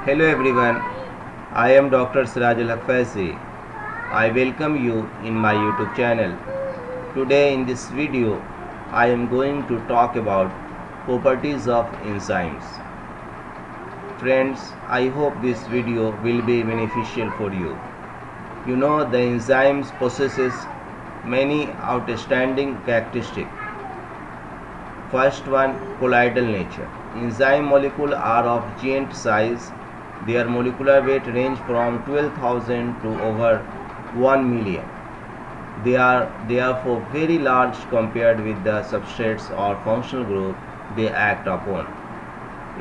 Hello everyone, I am Dr. Sirajul Haqfazi. I welcome you in my YouTube channel. Today in this video, I am going to talk about properties of enzymes. Friends, I hope this video will be beneficial for you. You know the enzymes possesses many outstanding characteristics. First one, colloidal nature. Enzyme molecules are of giant size. Their molecular weight range from 12,000 to over 1 million. They are therefore very large compared with the substrates or functional group they act upon.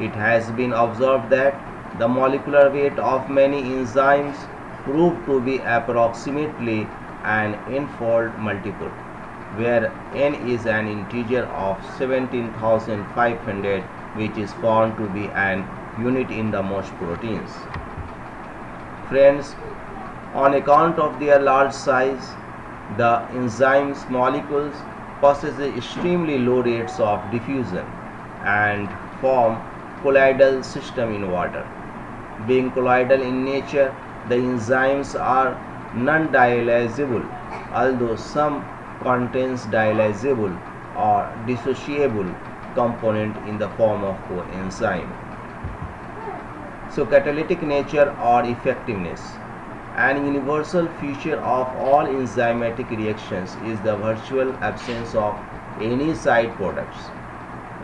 It has been observed that the molecular weight of many enzymes prove to be approximately an n-fold multiple, where n is an integer of 17,500, which is found to be an unit in the most proteins. Friends, on account of their large size, the enzymes molecules possess extremely low rates of diffusion and form colloidal system in water. Being colloidal in nature, the enzymes are non-dialyzable, although some contains dialyzable or dissociable component in the form of coenzyme. So catalytic nature or effectiveness. An universal feature of all enzymatic reactions is the virtual absence of any side products.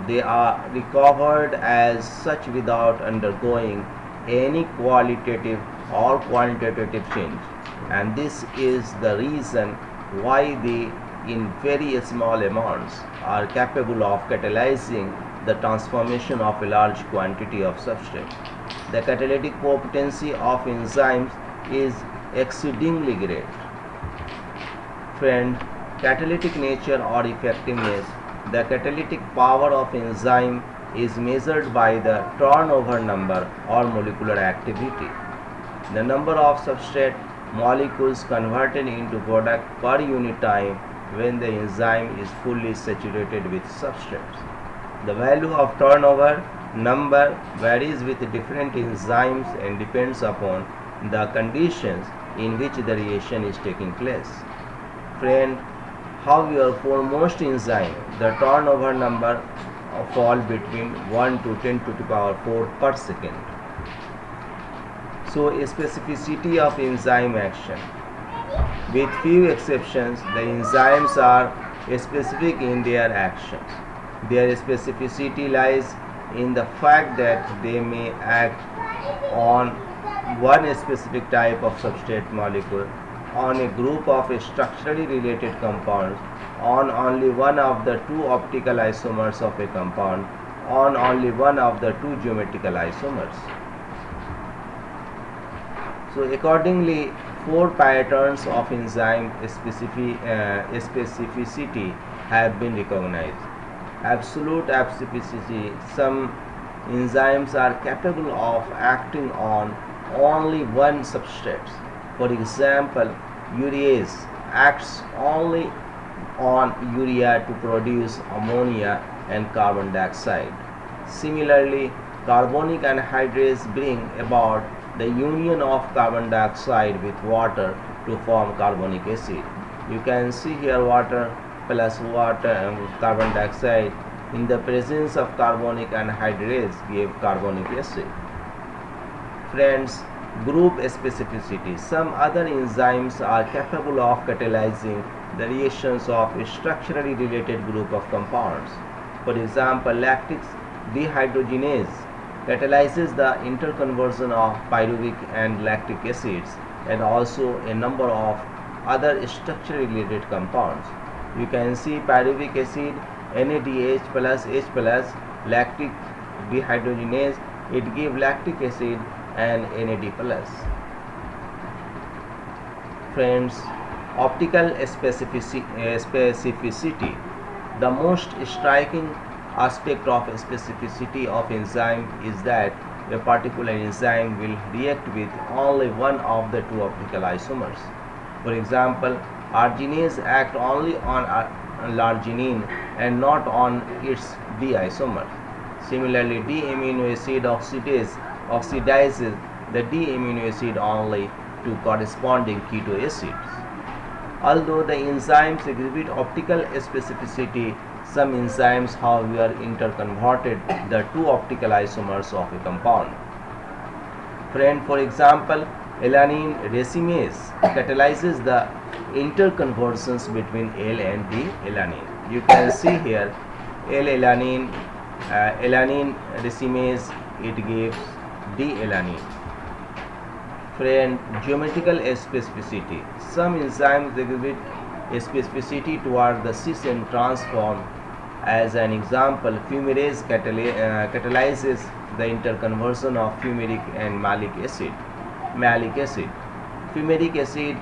They are recovered as such without undergoing any qualitative or quantitative change, and this is the reason why they in very small amounts are capable of catalyzing the transformation of a large quantity of substrate. The catalytic potency of enzymes is exceedingly great. Friend, catalytic nature or effectiveness. The catalytic power of enzyme is measured by the turnover number or molecular activity, the number of substrate molecules converted into product per unit time when the enzyme is fully saturated with substrates. The value of turnover number varies with different enzymes and depends upon the conditions in which the reaction is taking place. Friend, however, for most enzyme, the turnover number fall between 1 to 10 to the power 4 per second. So, specificity of enzyme action. With few exceptions, the enzymes are specific in their actions. Their specificity lies in the fact that they may act on one specific type of substrate molecule, on a group of structurally related compounds, on only one of the two optical isomers of a compound, on only one of the two geometrical isomers. So accordingly, four patterns of enzyme specificity have been recognized. Absolute specificity. Some enzymes are capable of acting on only one substrate. For example, urease acts only on urea to produce ammonia and carbon dioxide. Similarly, carbonic anhydrase bring about the union of carbon dioxide with water to form carbonic acid. You can see here water plus water and carbon dioxide in the presence of carbonic anhydrase give carbonic acid. Friends, group specificity. Some other enzymes are capable of catalyzing the reactions of a structurally related group of compounds. For example, lactic dehydrogenase catalyzes the interconversion of pyruvic and lactic acids and also a number of other structurally related compounds. You can see pyruvic acid, NADH plus H plus, lactic dehydrogenase, it gives lactic acid and NAD plus. Friends, optical specificity. The most striking aspect of specificity of enzyme is that a particular enzyme will react with only one of the two optical isomers. For example, arginase act only on arginine and not on its D isomer. Similarly, D-amino acid oxidase oxidizes the D amino acid only to corresponding keto acids. Although the enzymes exhibit optical specificity, some enzymes, however, interconverted the two optical isomers of a compound. Friend, for example, alanine racemase catalyzes the interconversions between L and D-alanine. You can see here L-alanine, alanine racemase, it gives D-alanine. Friend, geometrical specificity. Some enzymes exhibit a specificity toward the cis and trans form. As an example, fumarase catalyzes the interconversion of fumaric and malic acid. Fumaric acid,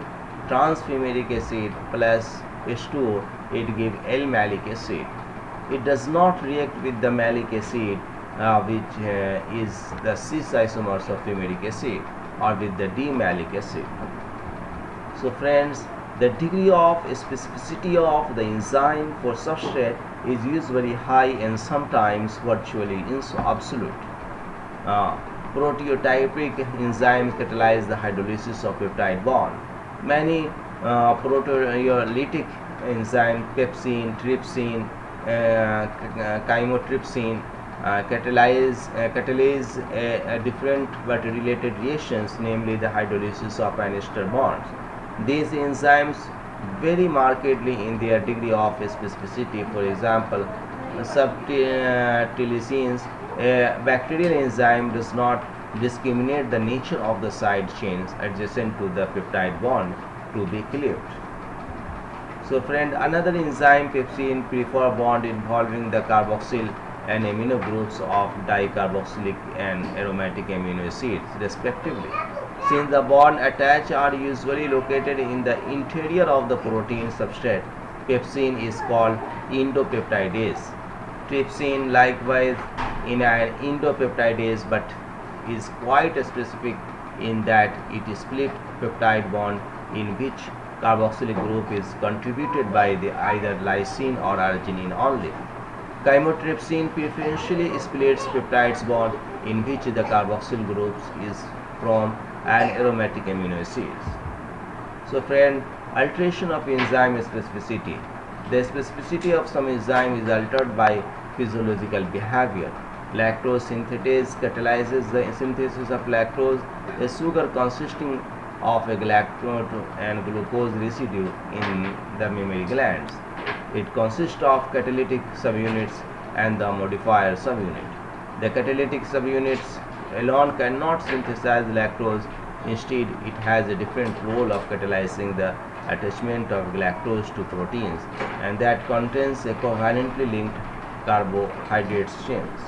transfumaric acid plus H2O, it gives L-malic acid. It does not react with the malic acid, which is the cis isomers of fumaric acid, or with the D-malic acid. So friends, the degree of specificity of the enzyme for substrate is usually high and sometimes virtually absolute. Proteotypic enzymes catalyze the hydrolysis of peptide bond. Many proteolytic enzymes, pepsin, trypsin, chymotrypsin, catalyze different but related reactions, namely the hydrolysis of an ester bonds. These enzymes vary markedly in their degree of specificity. For example, subtilisins, a bacterial enzyme, does not discriminate the nature of the side chains adjacent to the peptide bond to be cleaved. So friend, another enzyme, pepsin, prefer bond involving the carboxyl and amino groups of dicarboxylic and aromatic amino acids respectively. Since the bond attached are usually located in the interior of the protein substrate, pepsin is called endopeptidase. Trypsin likewise in an endopeptidase, but is quite specific in that it splits peptide bond in which carboxylic group is contributed by the either lysine or arginine only. Chymotrypsin preferentially splits peptides bond in which the carboxyl groups is from and aromatic amino acids. So friend, alteration of enzyme specificity. The specificity of some enzyme is altered by physiological behavior. Lactose synthetase catalyzes the synthesis of lactose, a sugar consisting of a galactose and glucose residue in the mammary glands. It consists of catalytic subunits and the modifier subunit. The catalytic subunits alone cannot synthesize lactose. Instead, it has a different role of catalyzing the attachment of galactose to proteins, and that contains a covalently linked carbohydrate chains.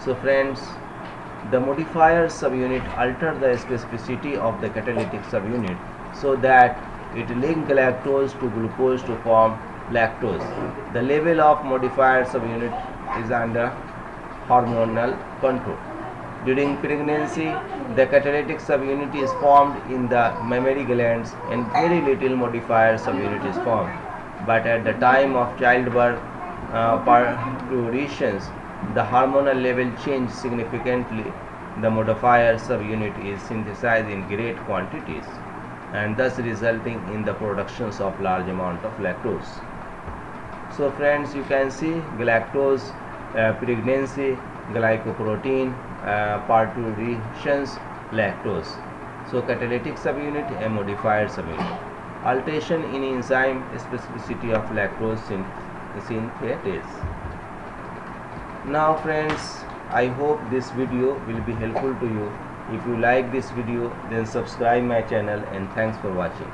So friends, the modifier subunit alter the specificity of the catalytic subunit so that it links galactose to glucose to form lactose. The level of modifier subunit is under hormonal control. During pregnancy, the catalytic subunit is formed in the mammary glands and very little modifier subunit is formed. But at the time of childbirth, parturitions, the hormonal level change significantly. The modifier subunit is synthesized in great quantities and thus resulting in the productions of large amount of lactose. So friends, you can see galactose, pregnancy, glycoprotein, parturitions, lactose. So catalytic subunit and modifier subunit. Alteration in enzyme specificity of lactose synthetase. Now friends, I hope this video will be helpful to you. If you like this video, then subscribe my channel, and thanks for watching.